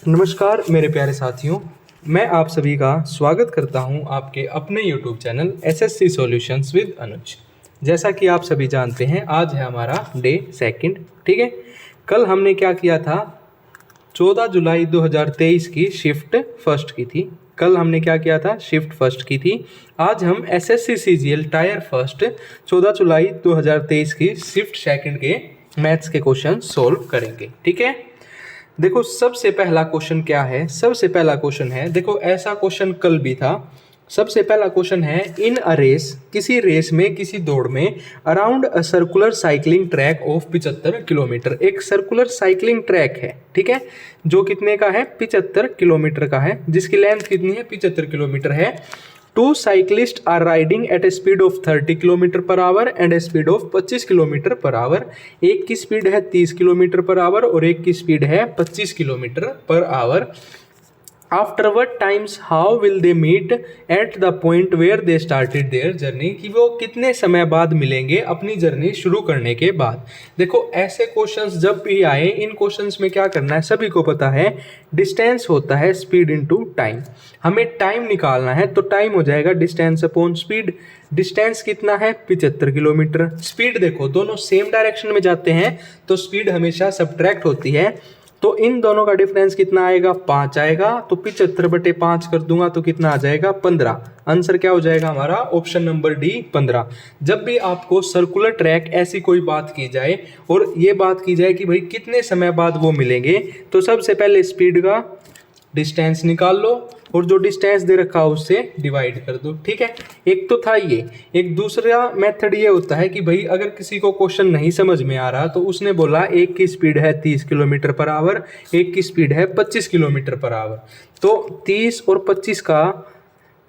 नमस्कार मेरे प्यारे साथियों, मैं आप सभी का स्वागत करता हूं आपके अपने YouTube channel SSC solutions with Anuj. जैसा कि आप सभी जानते हैं, आज है हमारा डे सेकंड। ठीक है, कल हमने क्या किया था, 14 जुलाई 2023 की शिफ्ट फर्स्ट की थी। कल हमने क्या किया था, शिफ्ट फर्स्ट की थी। आज हम SSC CGL टायर फर्स्ट 14 जुलाई 2023 की शिफ्ट सेकंड के मैथ्स के क्वेश्चन सोल्व करेंगे। ठीक है, देखो सबसे पहला क्वेश्चन क्या है। सबसे पहला क्वेश्चन है, देखो ऐसा क्वेश्चन कल भी था। सबसे पहला क्वेश्चन है, इन अ रेस, किसी रेस में, किसी दौड़ में, around a circular cycling track of 75 kilometre. एक सर्कुलर साइकिलिंग ट्रैक है, ठीक है, जो कितने का है, 75 किलोमीटर का है, जिसकी लेंथ कितनी है, 75 किलोमीटर है। Two cyclists are riding at a speed of 30 kilometre per hour and a speed of 25 kilometre per hour. एक की स्पीड है 30 किलोमीटर पर आवर और एक की स्पीड है 25 kilometre per hour. After what times how will they meet at the point where they started their journey, कि वो कितने समय बाद मिलेंगे अपनी जर्नी शुरू करने के बाद। देखो ऐसे क्वेश्चंस जब भी आए, इन क्वेश्चंस में क्या करना है, सभी को पता है, डिस्टेंस होता है स्पीड इनटू टाइम। हमें टाइम निकालना है तो टाइम हो जाएगा डिस्टेंस अपॉन स्पीड। डिस्टेंस कितना है, 75 किलोमीटर। स्पीड देखो दोनों सेम डायरेक्शन में जाते हैं तो स्पीड हमेशा सब्ट्रैक्ट होती है, तो इन दोनों का डिफरेंस कितना आएगा, 5 आएगा। तो 75/5 कर दूंगा तो कितना आ जाएगा, 15। आंसर क्या हो जाएगा हमारा, ऑप्शन नंबर डी 15। जब भी आपको सर्कुलर ट्रैक ऐसी कोई बात की जाए और ये बात की जाए कि भाई कितने समय बाद वो मिलेंगे, तो सबसे पहले स्पीड का डिस्टेंस निकाल लो और जो डिस्टेंस दे रखा है उससे डिवाइड कर दो। ठीक है, एक तो था ये। एक दूसरा मेथड ये होता है कि भाई अगर किसी को क्वेश्चन नहीं समझ में आ रहा तो उसने बोला एक की स्पीड है 30 किलोमीटर पर आवर, एक की स्पीड है 25 किलोमीटर पर आवर, तो 30 और 25 का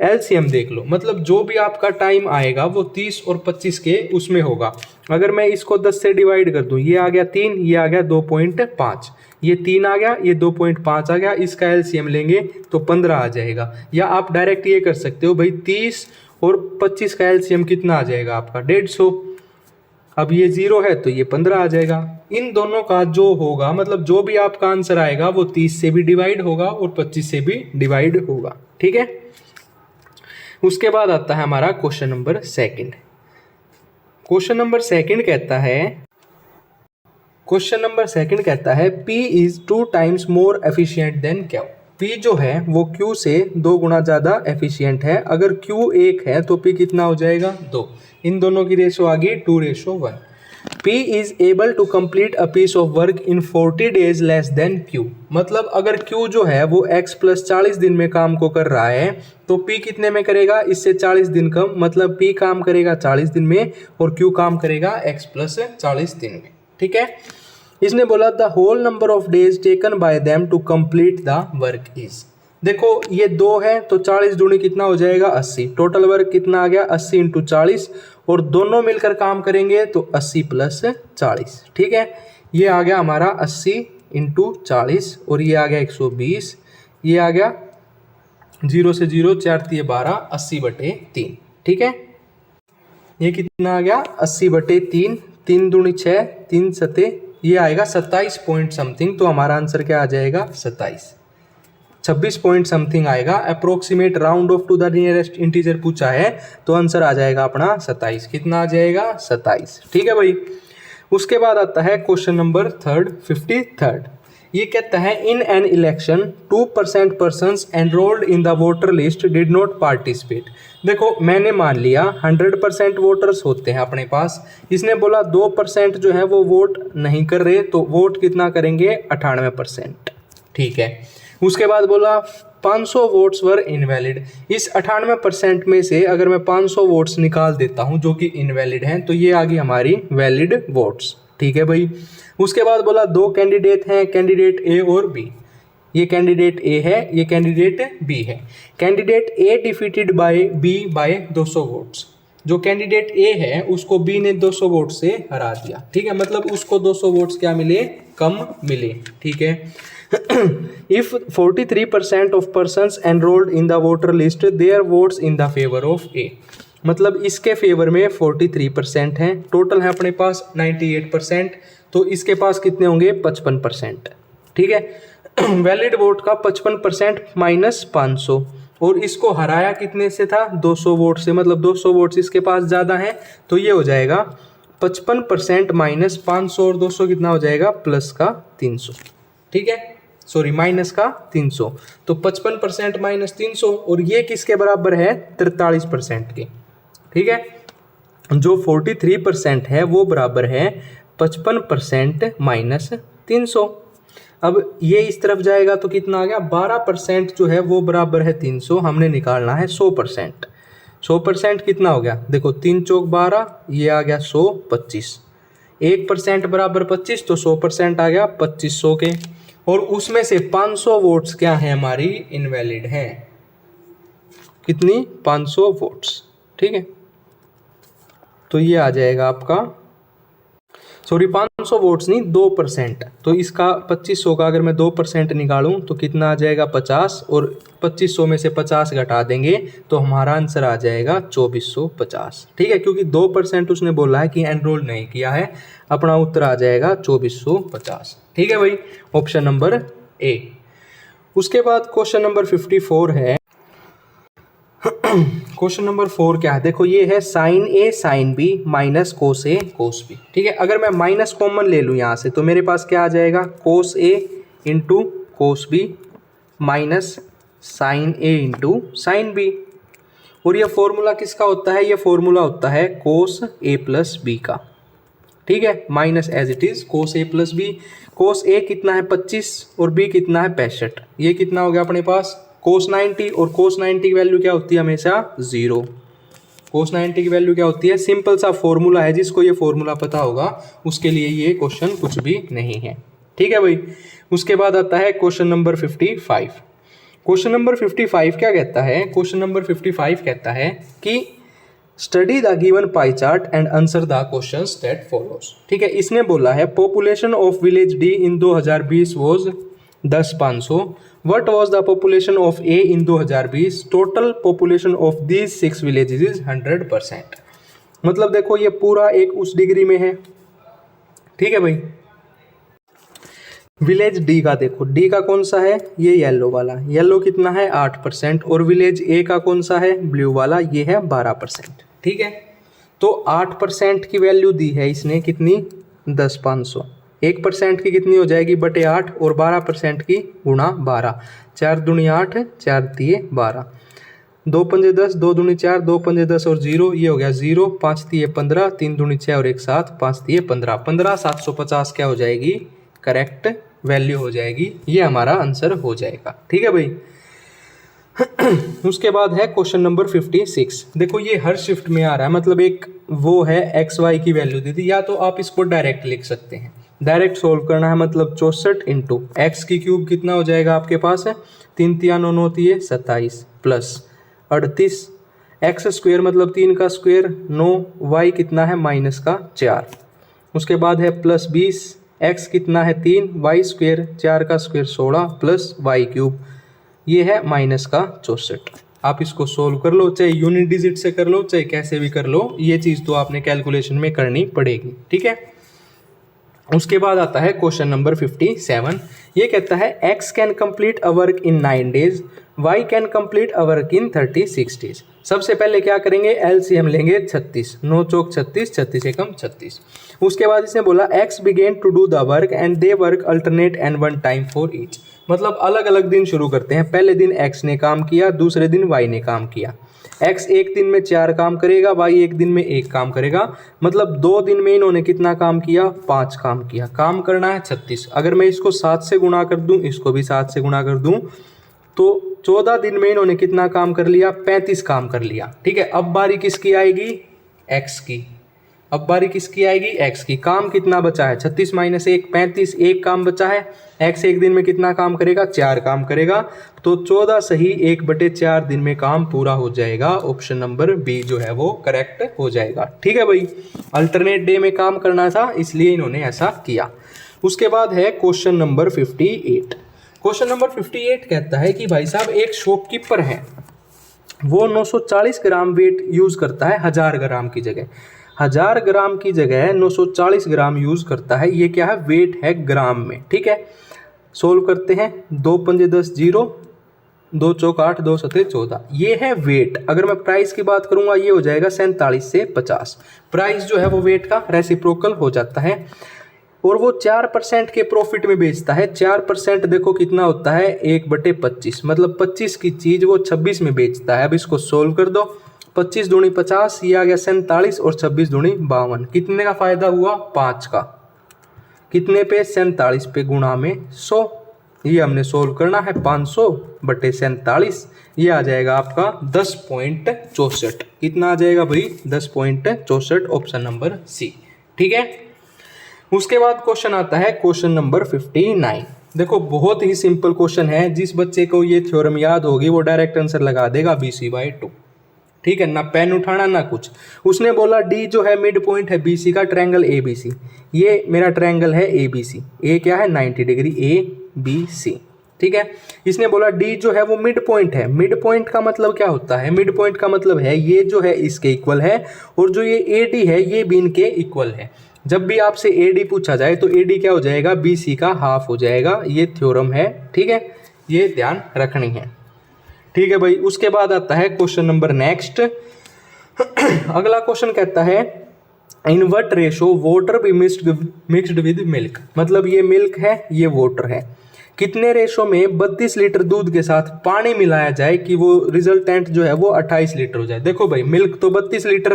एलसीएम देख लो। मतलब जो भी आपका टाइम आएगा वो 30 और 25 के उसमें होगा। अगर मैं इसको 10 से डिवाइड कर दूं, ये आ गया 3, ये आ गया 2.5, ये 3 आ गया, ये 2.5 आ गया, इसका एलसीएम लेंगे तो 15 आ जाएगा। या आप डायरेक्ट ये कर सकते हो, भाई 30 और 25 का एलसीएम कितना आ जाएगा आपका, 150। अब ये 0 है तो ये 15 आ जाएगा। इन दोनों का जो होगा, मतलब जो भी आपका आंसर आएगा वो 30 से भी डिवाइड होगा और 25 से भी डिवाइड होगा। ठीक है, उसके बाद आता है हमारा question number second. Question number second कहता है P is 2 times more efficient then Q। P जो है वो Q से 2 गुना ज़्यादा एफिशिएंट है। अगर Q 1 है तो P कितना हो जाएगा, 2। इन दोनों की रेशो आ गई 2:1। P is able to complete a piece of work in 40 days less than Q। मतलब अगर Q जो है वो X + 40 दिन में काम को कर रहा है तो P कितने में करेगा, इससे 40 दिन कम। मतलब P काम करेगा 40 दिन में और Q काम करेगा X + 40 दिन में। ठीक है, इसने बोला the whole number of days taken by them to complete the work is. देखो ये 2 है तो 40 दूनी कितना हो जाएगा, 80। टोटल वर्क कितना आ गया, 80 × 40, और दोनों मिलकर काम करेंगे तो 80 + 40। ठीक है, ये आ गया हमारा 80 × 40 और ये आ गया 120। ये आ गया 0 से 0 4 × 12, 80/3। ठीक है, ये कितना आ गया, 80/3, 3 दूनी 6, 3 सते, ये आएगा 27 पॉइंट समथिंग। तो हमारा आंसर क्या आ जाएगा, 26 पॉइंट समथिंग आएगा। Approximate round off to the nearest integer पूछा है तो आंसर आ जाएगा अपना 27। कितना आ जाएगा, 27। ठीक है भाई, उसके बाद आता है क्वेश्चन नंबर 53। ये कहता है in an election 2% persons enrolled in the voter list did not participate. देखो मैंने मान लिया 100% वोटर्स होते हैं अपने पास। इसने बोला 2% जो है वो वोट नहीं कर रहे, तो वोट कितना करेंगे, 98%। ठीक है, उसके बाद बोला 500 वोट्स वर इनवैलिड। इस 98% में से अगर मैं 500 वोट्स निकाल देता हूं जो कि इनवैलिड हैं तो ये आ गई हमारी वैलिड वोट्स। ठीक है भाई, उसके बाद बोला 2 कैंडिडेट हैं, कैंडिडेट ए और बी। ये कैंडिडेट ए है, ये कैंडिडेट बी है। Candidate A defeated by B by 200 votes. जो कैंडिडेट ए है उसको बी ने 200 वोट से हरा दिया। ठीक है, मतलब उसको 200 वोट्स क्या मिले, कम मिले। ठीक है, if 43% of persons enrolled in the voter list their votes in the favor of A। मतलब इसके फेवर में 43% हैं, टोटल है अपने पास 98%, तो इसके पास कितने होंगे, 55%। ठीक है, वैलिड वोट का 55% माइनस 500, और इसको हराया कितने से था, 200 वोट से, मतलब 200 वोट्स इसके पास ज़्यादा हैं, तो ये हो जाएगा 55% माइनस 500 और 200 कितना हो जाएगा, प्लस का 300, ठीक है, सॉरी माइनस का 300। तो 55% माइनस 300, और ये किसके बराबर है, 43% के, ठीक है। जो 43% है वो बराबर है 55% माइनस 300। अब ये इस तरफ जाएगा तो कितना आ गया, 12% जो है वो बराबर है 300, हमने निकालना है 100%। 100% कितना हो गया, देखो 3 चौक 12, ये आ गया 100, 25, 1% बराबर 25, तो 100% आ गया 2500 के, और उसमें से 500 वोट्स क्या है हमारी, इनवैलिड है, कितनी, 500 वोट्स, ठीक है। तो ये आ जाएगा आपका, सॉरी 500 वोट्स नहीं, 2%, तो इसका 2500 का अगर मैं 2% निकालूं तो कितना आ जाएगा, 50, और 2500 में से 50 घटा देंगे तो हमारा आंसर आ जाएगा 2450, ठीक है, क्योंकि 2% उसने बोला है कि एनरोल नहीं किया है, अपना उत्तर आ जाएगा 2450, ठीक है भाई, ऑप्शन नंबर ए। उसके बाद क्वेश्चन नंबर 54 है। क्वेश्चन नंबर 4 क्या है, देखो ये है साइन ए साइन बी माइनस कोस ए कोस बी, ठीक है। अगर मैं माइनस कॉमन ले लूँ यहाँ से तो मेरे पास क्या आ जाएगा, cos A into cos B minus sine A into sine B, और ये फॉर्मूला किसका होता है, ये फॉर्मूला होता है कोस ए प्लस बी का, ठीक है, minus as it is cos A plus B. Cos A कितना है 25 और बी कितना है 65, ये कितना हो गया अपने पास कोस 90, और कोस 90 की वैल्यू क्या होती है हमेशा 0। कोस 90 की वैल्यू क्या होती है, सिंपल सा फॉर्मूला है, जिसको ये फॉर्मूला पता होगा उसके लिए ये क्वेश्चन कुछ भी नहीं है, ठीक है भाई। उसके बाद आता है क्वेश्चन नंबर 55। क्वेश्चन नंबर 55 क्या कहता है, क्वेश्चन नंबर 55 कहता है कि study the given pie chart and answer the questions that follows, ठीक है। इसने बोला है population of village D in 2020 was 10,500, What was the population of A in 2020? Total population of these 6 villages is 100%। मतलब देखो ये पूरा एक उस डिग्री में है, ठीक है भाई। विलेज डी का देखो, डी का कौन सा है, ये येलो वाला, येलो कितना है 8%, और विलेज ए का कौन सा है, ब्लू वाला, ये है 12%, ठीक है। तो 8% की वैल्यू दी है इसने कितनी, 10,500, 1% की कितनी हो जाएगी बटे 8, और 12% की गुणा 12, 4 दूनी 8, 4 तिये 12, 2 पंजे 10, 2 दूनी 4, 2 पंजे 10 और 0, ये हो गया 0, 5 तिये 15, 3 दूनी 6 और 1 7, 5 तिये 15, 15,750 क्या हो जाएगी, करेक्ट वैल्यू हो जाएगी, ये हमारा आंसर हो जाएगा, ठीक है भाई। उसके बाद है क्वेश्चन नंबर 56। देखो ये हर शिफ्ट में आ रहा है, मतलब एक वो है एक्स वाई की वैल्यू दी थी, या तो आप इसको डायरेक्ट लिख सकते हैं, डायरेक्ट सोल्व करना है, मतलब 64 इंटू एक्स की क्यूब कितना हो जाएगा आपके पास है, 3 तिया 9 9 तिये 27 प्लस 38, एक्स स्क्वेयर मतलब 3 का स्क्वेयर 9, वाई कितना है माइनस का 4, उसके बाद है प्लस 20, एक्स कितना है 3, वाई स्क्वेयर 4 का स्क्वेयर 16 प्लस वाई क्यूब, ये है माइनस का 64। आप इसको सोल्व कर लो, चाहे यूनिट डिजिट से कर लो चाहे कैसे भी कर लो, ये चीज़ तो आपने कैलकुलेशन में करनी पड़ेगी, ठीक है। उसके बाद आता है क्वेश्चन नंबर 57। ये कहता है x can complete a work in 9 days, y can complete a work in 36 days. सबसे पहले क्या करेंगे, एलसीएम लेंगे 36, 9 चौक 36, 36 एकम 36। उसके बाद इसने बोला x began to do the work and they work alternate and one time for each, मतलब अलग अलग दिन शुरू करते हैं, पहले दिन x ने काम किया, दूसरे दिन y ने काम किया। x एक दिन में 4 काम करेगा, y एक दिन में 1 काम करेगा, मतलब 2 दिन में इन्होंने कितना काम किया, 5 काम किया। काम करना है 36, अगर मैं इसको 7 से गुणा कर दूं, इसको भी 7 से गुणा कर दूं, तो 14 दिन में इन्होंने कितना काम कर लिया, 35 काम कर लिया, ठीक है। अब बारी किसकी आएगी, x की, अब बारी किसकी आएगी, x की। काम कितना बचा है, 36 माइनस 1 35, 1 काम बचा है। x एक दिन में कितना काम करेगा, 4 काम करेगा, तो 14 सही 1/4 दिन में काम पूरा हो जाएगा। ऑप्शन नंबर बी जो है वो करेक्ट हो जाएगा, ठीक है भाई। अल्टरनेट डे में काम करना था इसलिए इन्होंने ऐसा किया। उसके बाद है क्वेश्चन नंबर 58। क्वेश्चन नंबर 58 कहता है कि भाई साहब एक शॉपकीपर है, वो 940 ग्राम वेट यूज करता है 1000 ग्राम की जगह, 1000 ग्राम की जगह 940 ग्राम यूज करता है। ये क्या है, वेट है ग्राम में, ठीक है। सोल्व करते हैं, 2 पंजे 10 0, 2 चौक 8, 2 सते 14। ये है वेट। अगर मैं प्राइस की बात करूंगा ये हो जाएगा 47 से 50। प्राइस जो है वो वेट का रेसिप्रोकल हो जाता है और वो 4% के प्रॉफिट में बेचता है। 4% देखो कितना होता है, 1/25, मतलब 25 की चीज़ वो 26 में बेचता है। अब इसको सोल्व कर दो, 25 दूनी 50, ये आ गया 47 और 26 दूनी 52। कितने का फायदा हुआ, 5 का। कितने पे, 47 पे गुणा में 100। ये हमने सोल्व करना है, 500/47, ये आ जाएगा आपका 10.64। कितना आ जाएगा भाई, 10.64, ऑप्शन नंबर सी। ठीक है। उसके बाद क्वेश्चन आता है क्वेश्चन नंबर 59। देखो बहुत ही सिंपल क्वेश्चन है, जिस बच्चे को ये थ्योरम याद होगी वो डायरेक्ट आंसर लगा देगा BC/2। ठीक है ना, पेन उठाना ना कुछ। उसने बोला डी जो है मिड पॉइंट है BC का ट्रायंगल ABC। ये मेरा ट्रायंगल है ABC, ए क्या है 90 डिग्री, ABC। ठीक है। इसने बोला डी जो है वो मिड पॉइंट है। मिड पॉइंट का मतलब क्या होता है, मिड पॉइंट का मतलब है ये जो है इसके इक्वल है और जो ये AD है ये भी इनके इक्वल है। जब भी आपसे AD पूछा जाए तो AD क्या हो जाएगा, BC का हाफ हो जाएगा। ये थ्योरम है। ठीक है, ये ध्यान रखनी है। ठीक है भाई। उसके बाद आता है क्वेश्चन नंबर नेक्स्ट। अगला क्वेश्चन कहता है in what ratio water be mixed with milk. मतलब ये मिल्क है, ये वाटर है। कितने रेशो में 32 लीटर दूध के साथ पानी मिलाया जाए कि वो रिजल्टेंट जो है वो 28 लीटर हो जाए। देखो भाई मिल्क तो 32 लीटर,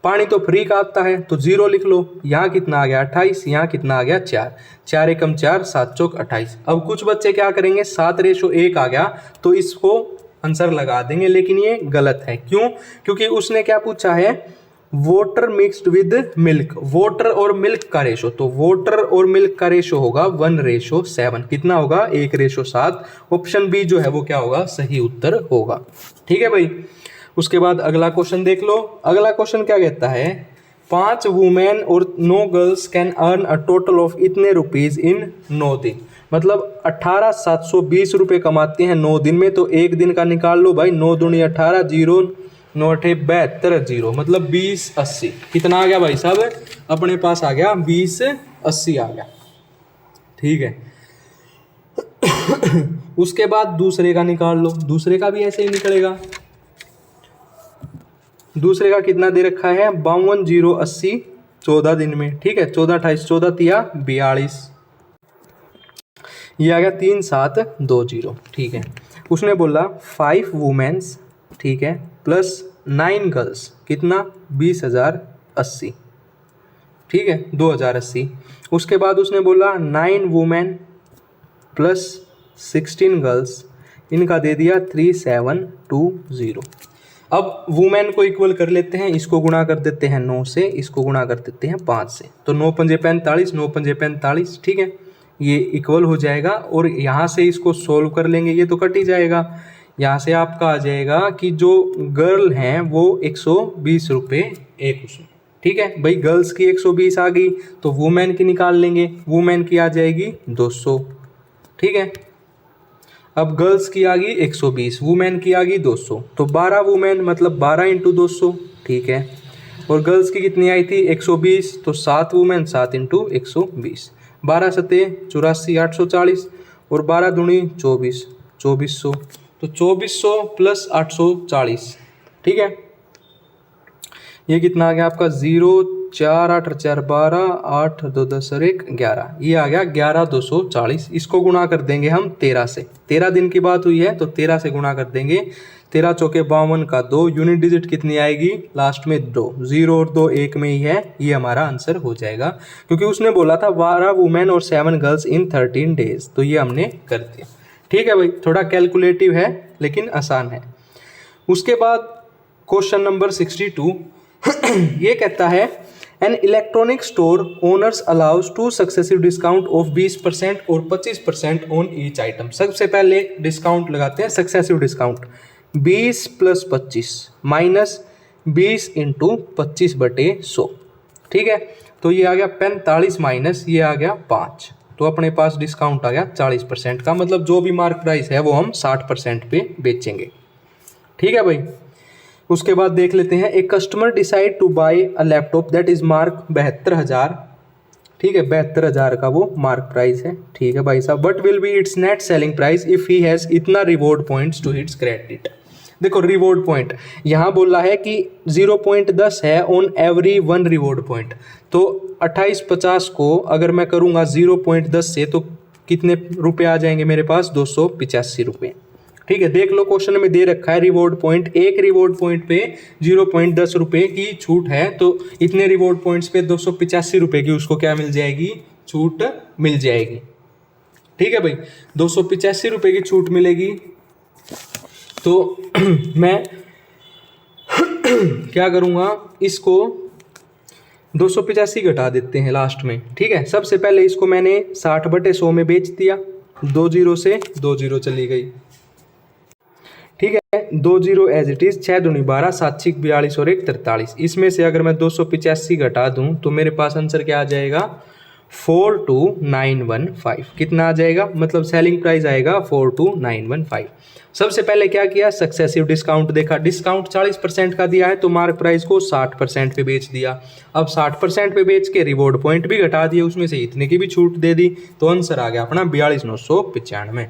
पानी तो फ्री का आता है तो 0 लिख लो। यहाँ कितना आ गया 28, यहाँ कितना आ गया 4, 4 एकम 4, 7 चौक 28। अब कुछ बच्चे क्या करेंगे, 7:1 आ गया तो इसको आंसर लगा देंगे, लेकिन ये गलत है। क्यों, क्योंकि उसने क्या पूछा है, water mixed with milk, water और मिल्क का रेशो। तो वाटर और मिल्क का रेशो होगा 1:7। कितना होगा, 1:7। ऑप्शन बी जो है वो क्या होगा, सही उत्तर होगा। ठीक है भाई। उसके बाद अगला क्वेश्चन देख लो। अगला क्वेश्चन क्या कहता है, 5 वुमेन और 9 girls can earn a total of इतने रुपीज इन 9 दिन। मतलब 18,720 रुपये कमाते हैं 9 दिन में। तो एक दिन का निकाल लो भाई, 9 दूनी 18, 0 9 8 72, 0 मतलब 2080। कितना आ गया भाई साहब, अपने पास आ गया 2080 आ गया। ठीक है। उसके बाद दूसरे का निकाल लो, दूसरे का भी ऐसे ही निकलेगा। दूसरे का कितना दे रखा है, 52,080 14 दिन में। ठीक है, 14 28 14 तिया 42, ये आ गया 3720। ठीक है। उसने बोला 5 वुमेन्स, ठीक है, प्लस 9 गर्ल्स, कितना 20,080। ठीक है, 2080। उसके बाद उसने बोला 9 वुमेन प्लस 16 गर्ल्स, इनका दे दिया 3720। अब वुमेन को इक्वल कर लेते हैं, इसको गुणा कर देते हैं 9 से, इसको गुणा कर देते हैं 5 से। तो 9 पंजे 45, 9 पंजे 45। ठीक है, ये इक्वल हो जाएगा और यहाँ से इसको सोल्व कर लेंगे, ये तो कट ही जाएगा। यहाँ से आपका आ जाएगा कि जो गर्ल हैं वो 120 रुपये एक उसमें। ठीक है भाई, गर्ल्स की 120 आ गई तो वुमेन की निकाल लेंगे, वुमेन की आ जाएगी 200। ठीक है, अब गर्ल्स की आ गई 120, वुमेन की आ गई 200, तो 12 वुमेन मतलब 12 × 200। ठीक है, और गर्ल्स की कितनी आई थी 120, तो 7 वुमेन 7 × 120, 12 सते 84 840 और 12 दूनी 24 2400, तो 2400 प्लस 840। ठीक है, ये कितना आ गया आपका 0 4 8 4 12 8 2 10 और 1 11, ये आ गया 11,240। इसको गुणा कर देंगे हम 13 से, 13 दिन की बात हुई है तो 13 से गुणा कर देंगे। 13 चौके 52 का 2, यूनिट डिजिट कितनी आएगी लास्ट में 2, 0 और 2 1 में ही है, ये हमारा आंसर हो जाएगा। क्योंकि उसने बोला था 12 वुमेन और 7 गर्ल्स इन 13 डेज, तो ये हमने कर दिया। ठीक है भाई, थोड़ा कैलकुलेटिव है लेकिन आसान है। उसके बाद क्वेश्चन नंबर 62 ये कहता है an electronic store owners allows 2 successive discount of 20% और 25% ऑन ईच आइटम। सबसे पहले डिस्काउंट लगाते हैं, सक्सेसिव डिस्काउंट 20 + 25 माइनस 20 × 25/100। ठीक है, तो ये आ गया 45 माइनस ये आ गया 5, तो अपने पास डिस्काउंट आ गया 40% का। मतलब जो भी मार्क प्राइस है वो हम 60% पे बेचेंगे। ठीक है भाई। उसके बाद देख लेते हैं, एक customer decide to buy a laptop that is mark 72,000 ठीक है, 72,000 का वो मार्क प्राइस है। ठीक है भाई साहब, what will be its net selling price if he has इतना reward points to his credit. देखो रिवॉर्ड पॉइंट यहाँ बोल रहा है कि 0.10 है ऑन एवरी 1 रिवॉर्ड पॉइंट, तो 2850 को अगर मैं करूँगा 0.10 से तो कितने रुपए आ जाएंगे मेरे पास, 285 रुपये। ठीक है, देख लो क्वेश्चन में दे रखा है रिवॉर्ड पॉइंट, एक रिवॉर्ड पॉइंट पे 0.10 रुपये की छूट है, तो इतने रिवॉर्ड पॉइंट्स पे 285 रुपये की उसको क्या मिल जाएगी, छूट मिल जाएगी। ठीक है भाई, 285 रुपये की छूट मिलेगी। तो मैं क्या करूँगा, इसको 285 घटा देते हैं लास्ट में। ठीक है, सबसे पहले इसको मैंने 60/100 में बेच दिया, 2 जीरो से 2 जीरो चली गई। ठीक है, 2 जीरो एज इट इज, 6 दूनी 12, 7 6 42 और 1 43। इसमें से अगर मैं 285 घटा दूं तो मेरे पास आंसर क्या आ जाएगा, 42915। कितना आ जाएगा, मतलब सेलिंग प्राइस आएगा 42915। सबसे पहले क्या किया, सक्सेसिव डिस्काउंट देखा, डिस्काउंट 40% का दिया है तो मार्क प्राइस को 60% पे बेच दिया। अब 60% पे बेच के रिवॉर्ड पॉइंट भी घटा दिए, उसमें से इतने की भी छूट दे दी, तो आंसर आ गया अपना 42,995।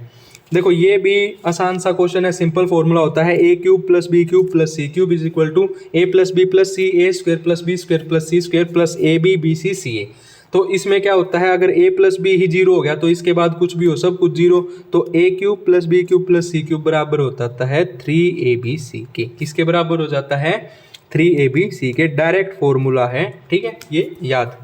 देखो ये भी आसान सा क्वेश्चन है, सिंपल फॉर्मूला होता है a cube plus B cube plus C cube is equal to a plus B plus C A square plus B square plus C square plus A B B C C A. तो इसमें क्या होता है, अगर a plus B ही zero हो गया तो इसके बाद कुछ भी हो सब कुछ जीरो, तो a cube plus B cube plus C cube बराबर हो जाता है 3abc के। किसके बराबर हो जाता है, 3abc के। डायरेक्ट फॉर्मूला है, ठीक है, ये याद।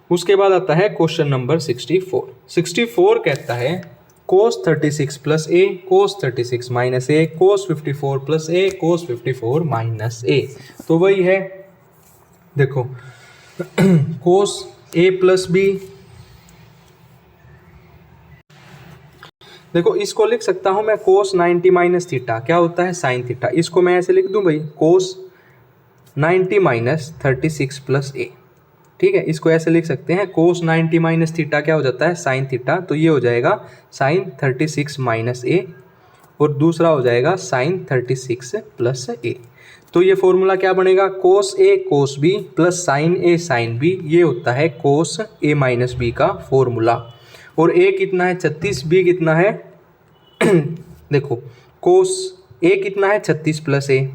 उसके बाद आता है क्वेश्चन नंबर 64। 64 कहता है cos 36 प्लस ए, cos 36 माइनस ए, cos 54 प्लस ए, cos 54 माइनस ए। तो वही है, देखो cos ए प्लस बी, देखो इसको लिख सकता हूं मैं cos 90 माइनस थीटा, क्या होता है साइन थीटा। इसको मैं ऐसे लिख दूं भाई, cos 90 माइनस 36 प्लस ए। ठीक है, इसको ऐसे लिख सकते हैं, cos 90 माइनस थीटा क्या हो जाता है साइन थीटा, तो ये हो जाएगा साइन 36 माइनस ए, और दूसरा हो जाएगा साइन 36 प्लस ए। तो ये फॉर्मूला क्या बनेगा, cos ए cos बी प्लस साइन ए साइन बी, ये होता है cos ए माइनस बी का फॉर्मूला। और ए कितना है 36, बी कितना है देखो cos ए कितना है 36 प्लस ए,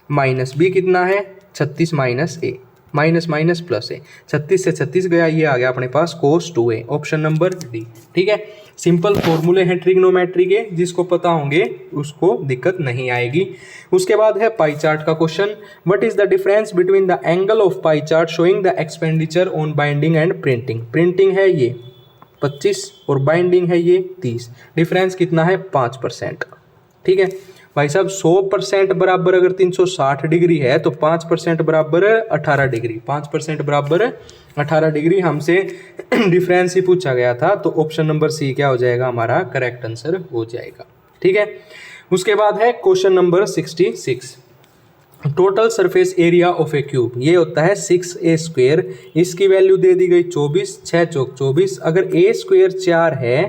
माइनस बी कितना है 36 माइनस ए, माइनस माइनस प्लस है, 36 से 36 गया, ये आ गया अपने पास cos 2a, option number D. ठीक है, सिंपल फॉर्मूले हैं ट्रिग्नोमेट्री के, जिसको पता होंगे उसको दिक्कत नहीं आएगी। उसके बाद है पाई चार्ट का question. What is the difference between the angle of pie chart showing the expenditure on binding and printing. Printing है ये 25 और बाइंडिंग है ये 30, डिफरेंस कितना है 5%। ठीक है भाई साहब, 100% बराबर अगर 360 डिग्री है तो 5% बराबर 18 डिग्री, 5% बराबर 18 डिग्री हमसे डिफरेंस ही पूछा गया था, तो ऑप्शन नंबर सी क्या हो जाएगा हमारा करेक्ट आंसर हो जाएगा। ठीक है, उसके बाद है question number 66। Total surface area of A cube, ये होता है 6a स्क्वेयर, इसकी वैल्यू दे दी गई 24, 6 चौक 24। अगर a स्क्वेयर 4 है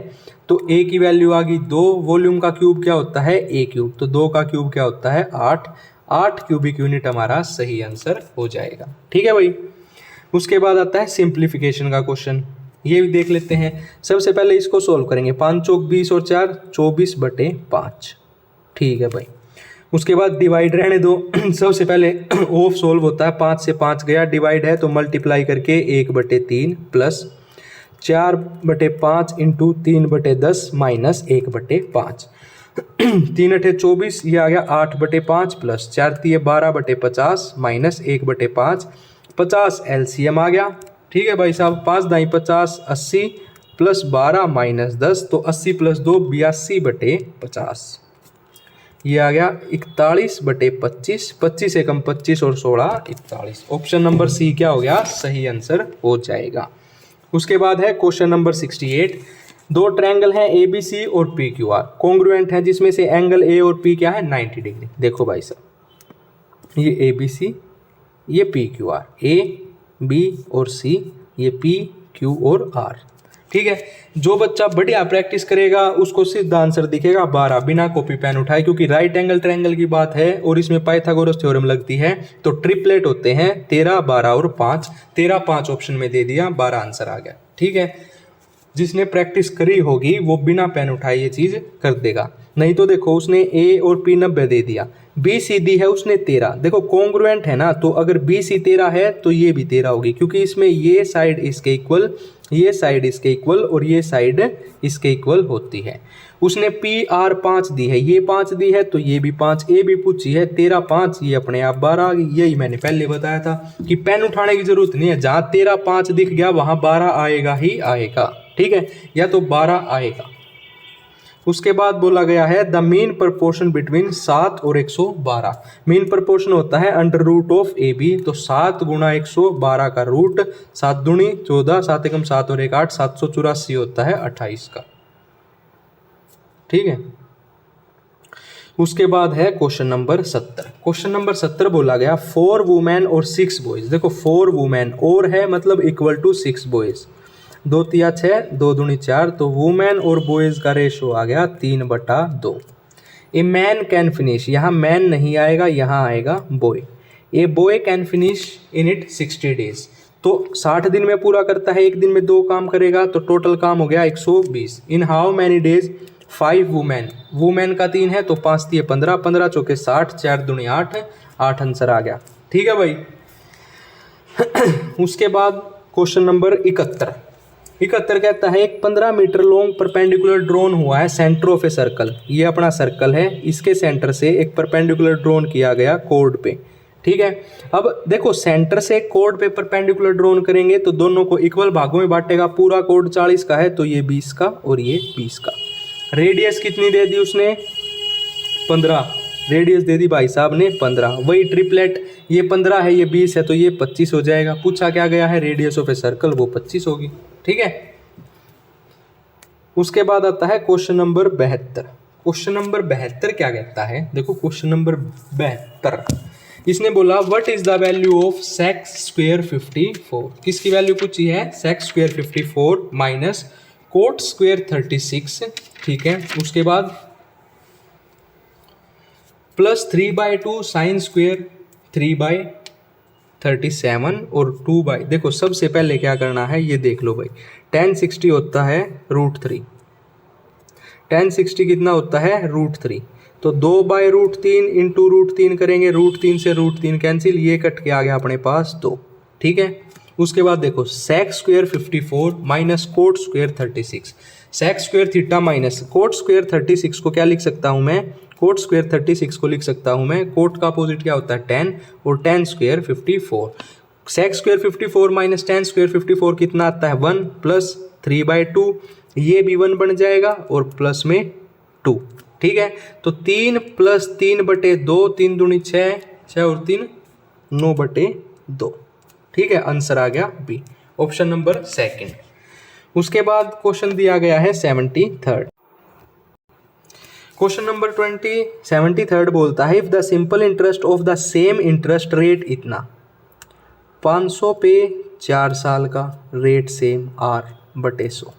तो a की वैल्यू आ गई 2, वॉल्यूम का क्यूब क्या होता है a क्यूब, तो 2 का क्यूब क्या होता है 8, 8 क्यूबिक यूनिट हमारा सही आंसर हो जाएगा। ठीक है भाई, उसके बाद आता है सिंप्लीफिकेशन का क्वेश्चन, ये भी देख लेते हैं। सबसे पहले इसको सोल्व करेंगे, 5 चौक 20 और 4 24/5। ठीक है भाई, उसके बाद डिवाइड रहने दो सबसे पहले ऑफ सोल्व होता है, 5 से 5 गया, डिवाइड है तो मल्टीप्लाई करके 1/3 प्लस 4/5 इंटू 3/10 माइनस 1/5। 3 8 24, ये आ गया 8/5 प्लस 4 3 12/50 माइनस 1/5, 50 एलसीएम आ गया। ठीक है भाई साहब, 5 दाई 50, 80 प्लस 12 माइनस 10, तो 80 प्लस 2 82/50, ये आ गया 41/25, 25 से कम 25 और 16 41। ऑप्शन नंबर सी क्या हो गया सही आंसर हो जाएगा। उसके बाद है क्वेश्चन नंबर 68। दो ट्रायंगल हैं ए बी सी और पी क्यू आर, कॉन्ग्रुएंट है, जिसमें से एंगल ए और पी क्या है 90 डिग्री। देखो भाई साहब, ये ए बी सी, ये P Q R, A B और सी, ये पी क्यू और आर। ठीक है। जो बच्चा बढ़िया प्रैक्टिस करेगा उसको सीधा आंसर दिखेगा 12 बिना कॉपी पेन उठाए, क्योंकि राइट एंगल ट्रायंगल की बात है और इसमें पाइथागोरस थ्योरम लगती है, तो ट्रिपलेट होते हैं 13, 12 और 5। 13 5 ऑप्शन में दे दिया, 12 आंसर आ गया। ठीक है, जिसने प्रैक्टिस करी होगी वो बिना पेन उठाए ये चीज कर देगा। नहीं तो देखो उसने ए और पी 90 दे दिया, बी सी दी है उसने 13। देखो कॉन्ग्रुएंट है ना, तो अगर बी सी 13 है तो ये भी 13 होगी, क्योंकि इसमें ये साइड इसके इक्वल, ये साइड इसके इक्वल और ये साइड इसके इक्वल होती है। उसने पी आर 5 दी है, ये 5 दी है तो ये भी 5, ए भी पूछी है 13 5, ये अपने आप 12 आ गई। यही मैंने पहले बताया था कि पेन उठाने की जरूरत नहीं है, जहाँ 13 5 दिख गया वहाँ 12 आएगा ही आएगा। ठीक है, या तो 12 आएगा। उसके बाद बोला गया है द मीन प्रपोर्शन बिटवीन 7 और 112। मीन प्रपोर्शन होता है under root of A B, तो 7 गुणा 112 का रूट, 7 दूनी 14, 7 एकम 7 और 1 8, 784 होता है 28 का। ठीक है, उसके बाद है क्वेश्चन नंबर 70। क्वेश्चन नंबर 70 बोला गया 4 वुमेन और 6 बॉयज। देखो 4 वुमेन और है मतलब इक्वल टू 6 बॉयज, 2 तिया 6, 2 दूनी 4, तो वुमेन और बॉयज का रेशो आ गया 3/2। ए मैन कैन फिनिश, यहाँ मैन नहीं आएगा, यहाँ आएगा boy. A boy can finish in it 60 days, तो 60 दिन में पूरा करता है, एक दिन में 2 काम करेगा, तो टोटल काम हो गया 120। In how many days 5 women, women का 3 है तो 5 तिये 15, 15 चौके 60, 4 दूनी 8, 8 आंसर आ गया। ठीक है भाई। उसके बाद क्वेश्चन नंबर 71। 71 कहता है एक 15 मीटर लॉन्ग परपेंडिकुलर ड्रोन हुआ है सेंटर ऑफ ए सर्कल। ये अपना सर्कल है, इसके सेंटर से एक परपेंडिकुलर ड्रोन किया गया कोड पे। ठीक है, अब देखो सेंटर से कोड पे परपेंडिकुलर ड्रोन करेंगे तो दोनों को इक्वल भागों में बांटेगा। पूरा कोड 40 का है तो ये 20 का और ये 20 का। रेडियस कितनी दे दी उसने? 15 रेडियस दे दी भाई साहब ने 15। वही ट्रिपलेट, ये 15 है ये 20 है तो ये 25 हो जाएगा। पूछा क्या गया है रेडियस ऑफ ए सर्कल, वो 25 होगी। ठीक है, उसके बाद आता है क्वेश्चन नंबर 72। क्वेश्चन नंबर 72 क्या कहता है? देखो क्वेश्चन नंबर 72 इसने बोला what is the value of sex square 54। किसकी वैल्यू पूछी है? Sex square 54 minus cot square 36। ठीक है, उसके बाद प्लस 3/2 साइन स्क्वायर 3/37 और 2 देखो सबसे पहले क्या करना है ये देख लो भाई। tan 60 होता है √3, tan 60 कितना होता है √3, तो 2/√3 इंटू √3 करेंगे, √3 से √3 कैंसिल, ये कट के आ गया अपने पास 2। ठीक है, उसके बाद देखो sex square 54 minus cot square 36। Sex square theta minus cot square 36 को क्या लिख सकता हूँ मैं? कोट स्क्वायर 36 को लिख सकता हूँ मैं, कोट का अपोजिट क्या होता है tan, और tan square 54। Sex square 54 minus tan square 54 कितना आता है 1 प्लस 3/2, ये भी 1 बन जाएगा और प्लस में 2। ठीक है, तो 3 प्लस 3/2, 3 दूनी 6, 6 और 3 9/2। ठीक है, आंसर आ गया बी, ऑप्शन नंबर सेकंड। उसके बाद क्वेश्चन दिया गया है 73। क्वेश्चन नंबर 73 बोलता है if the simple interest of the same interest rate इतना, 500 पे 4 साल का रेट सेम R/100।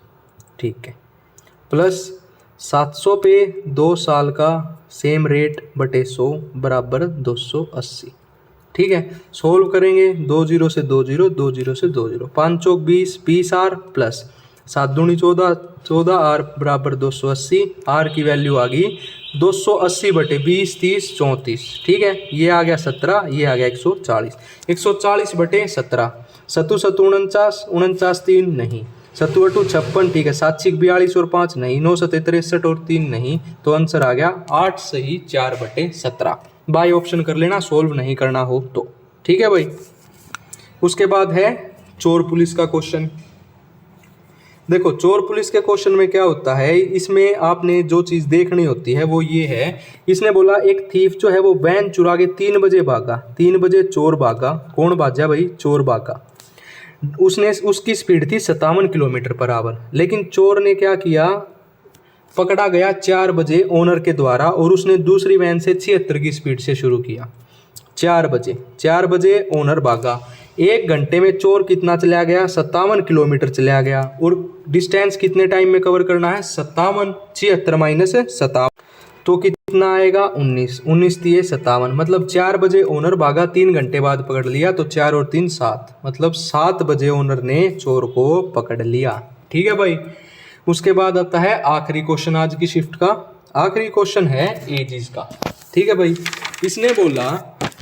ठीक है, प्लस 700 पे 2 साल का सेम रेट बटे 100 बराबर 280। ठीक है, सोल्व करेंगे, 2 0 से 2 0, 2 0 से 2 0, 5 चौक 20, 20 R प्लस 7 दूनी 14, 14 R बराबर 280। R की वैल्यू आ गई 280 बटे 20, 30, 34। ठीक है, ये आ गया 17, ये आ गया 140। 140 बटे 17, 7 7 49, 49 3 नहीं, 7 8 56। ठीक है, 7 6 42 और 5 नहीं, 9 7 63 और 3 नहीं, तो आंसर आ गया 8 सही 4/17। बाई ऑप्शन कर लेना, सोल्व नहीं करना हो तो। ठीक है भाई, उसके बाद है चोर पुलिस का क्वेश्चन। देखो चोर पुलिस के क्वेश्चन में क्या होता है, इसमें आपने जो चीज़ देखनी होती है वो ये है, इसने बोला एक थीफ जो है वो वैन चुरा के 3 बजे भागा। 3 बजे चोर भागा, कौन भाजा भाई? चोर भागा। उसकी स्पीड थी 57 किलोमीटर पर आवर, लेकिन चोर ने क्या किया, पकड़ा गया 4 बजे ओनर के द्वारा और उसने दूसरी वैन से 76 की स्पीड से शुरू किया। 4 बजे ओनर भागा, 1 घंटे में चोर कितना चला गया, 57 किलोमीटर चला गया। और डिस्टेंस कितने टाइम में कवर करना है, 57, 76 माइनस 57 तो कितना आएगा 19, 19 दिए 57, मतलब 4 बजे ओनर भागा, 3 घंटे बाद पकड़ लिया, तो 4 और 3 7, मतलब 7 बजे ओनर ने चोर को पकड़ लिया। ठीक है भाई। उसके बाद आता है आखिरी क्वेश्चन आज की शिफ्ट का। आखिरी क्वेश्चन है एजेस का। ठीक है भाई। इसने बोला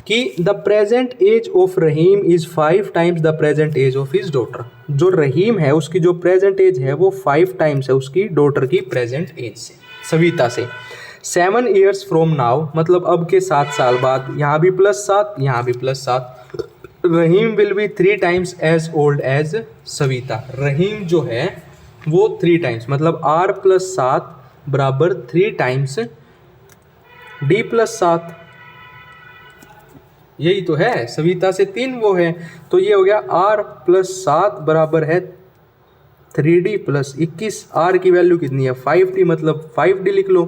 कि the present age of Rahim is 5 times the present age of his daughter. जो रहीम है उसकी जो प्रेजेंट एज है वो 5 टाइम्स है उसकी डॉटर की प्रेजेंट एज से, सविता से। 7 ईयर्स फ्रॉम नाउ, मतलब अब के 7 साल बाद, यहाँ भी +7 यहाँ भी +7, Rahim will be 3 times as old as Savita. Rahim जो है वो 3 टाइम्स, मतलब r + 7 बराबर 3 टाइम्स d + 7, यही तो है। सविता से 3 वो है, तो ये हो गया r + 7 बराबर है 3d + 21। r की वैल्यू कितनी है 5d, मतलब 5d लिख लो।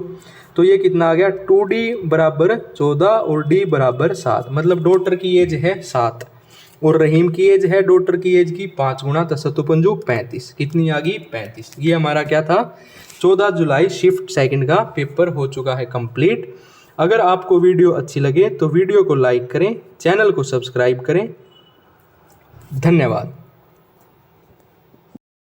तो ये कितना आ गया 2d बराबर 14 और d बराबर 7, मतलब डॉटर की एज है 7 और रहीम की एज है डॉटर की एज की 5 गुणा 10 × 5 = 35। कितनी आ गई 35। ये हमारा क्या था 14 जुलाई शिफ्ट सेकंड का पेपर हो चुका है कंप्लीट। अगर आपको वीडियो अच्छी लगे तो वीडियो को लाइक करें, चैनल को सब्सक्राइब करें। धन्यवाद।